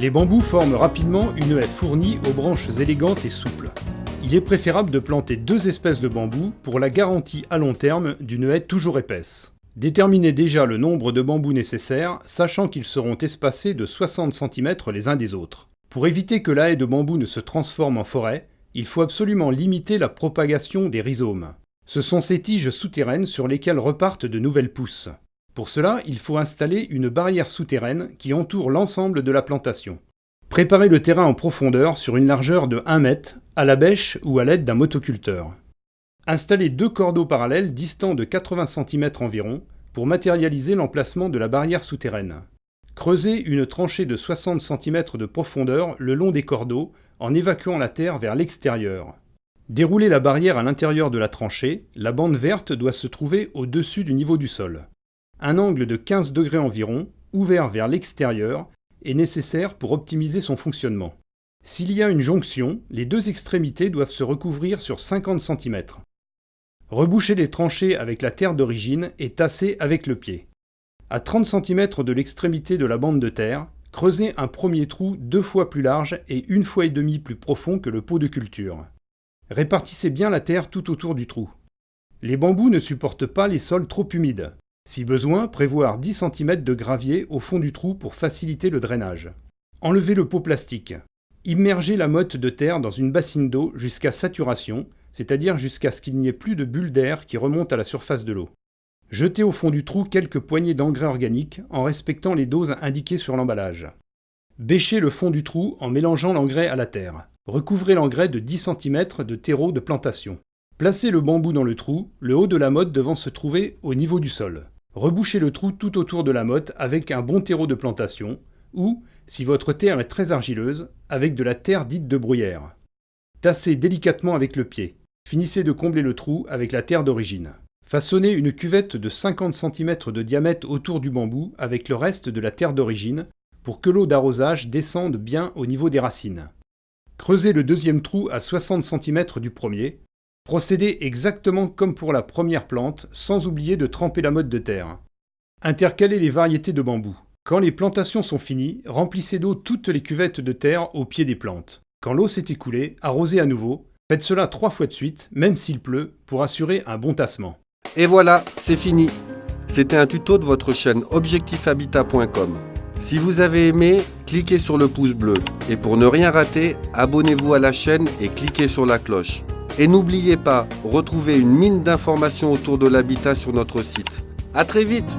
Les bambous forment rapidement une haie fournie aux branches élégantes et souples. Il est préférable de planter 2 espèces de bambous pour la garantie à long terme d'une haie toujours épaisse. Déterminez déjà le nombre de bambous nécessaires, sachant qu'ils seront espacés de 60 cm les uns des autres. Pour éviter que la haie de bambou ne se transforme en forêt, il faut absolument limiter la propagation des rhizomes. Ce sont ces tiges souterraines sur lesquelles repartent de nouvelles pousses. Pour cela, il faut installer une barrière souterraine qui entoure l'ensemble de la plantation. Préparez le terrain en profondeur sur une largeur de 1 mètre, à la bêche ou à l'aide d'un motoculteur. Installez 2 cordeaux parallèles distants de 80 cm environ pour matérialiser l'emplacement de la barrière souterraine. Creusez une tranchée de 60 cm de profondeur le long des cordeaux en évacuant la terre vers l'extérieur. Déroulez la barrière à l'intérieur de la tranchée, la bande verte doit se trouver au-dessus du niveau du sol. Un angle de 15 degrés environ, ouvert vers l'extérieur, est nécessaire pour optimiser son fonctionnement. S'il y a une jonction, les 2 extrémités doivent se recouvrir sur 50 cm. Rebouchez les tranchées avec la terre d'origine et tassez avec le pied. À 30 cm de l'extrémité de la bande de terre, creusez un premier trou 2 fois plus large et 1,5 fois plus profond que le pot de culture. Répartissez bien la terre tout autour du trou. Les bambous ne supportent pas les sols trop humides. Si besoin, prévoir 10 cm de gravier au fond du trou pour faciliter le drainage. Enlevez le pot plastique. Immergez la motte de terre dans une bassine d'eau jusqu'à saturation, c'est-à-dire jusqu'à ce qu'il n'y ait plus de bulles d'air qui remontent à la surface de l'eau. Jetez au fond du trou quelques poignées d'engrais organiques en respectant les doses indiquées sur l'emballage. Bêchez le fond du trou en mélangeant l'engrais à la terre. Recouvrez l'engrais de 10 cm de terreau de plantation. Placez le bambou dans le trou, le haut de la motte devant se trouver au niveau du sol. Rebouchez le trou tout autour de la motte avec un bon terreau de plantation ou, si votre terre est très argileuse, avec de la terre dite de bruyère. Tassez délicatement avec le pied. Finissez de combler le trou avec la terre d'origine. Façonnez une cuvette de 50 cm de diamètre autour du bambou avec le reste de la terre d'origine pour que l'eau d'arrosage descende bien au niveau des racines. Creusez le deuxième trou à 60 cm du premier. Procédez exactement comme pour la première plante, sans oublier de tremper la motte de terre. Intercalez les variétés de bambou. Quand les plantations sont finies, remplissez d'eau toutes les cuvettes de terre au pied des plantes. Quand l'eau s'est écoulée, arrosez à nouveau. Faites cela 3 fois de suite, même s'il pleut, pour assurer un bon tassement. Et voilà, c'est fini. C'était un tuto de votre chaîne objectifhabitat.com. Si vous avez aimé, cliquez sur le pouce bleu. Et pour ne rien rater, abonnez-vous à la chaîne et cliquez sur la cloche. Et n'oubliez pas, retrouvez une mine d'informations autour de l'habitat sur notre site. À très vite!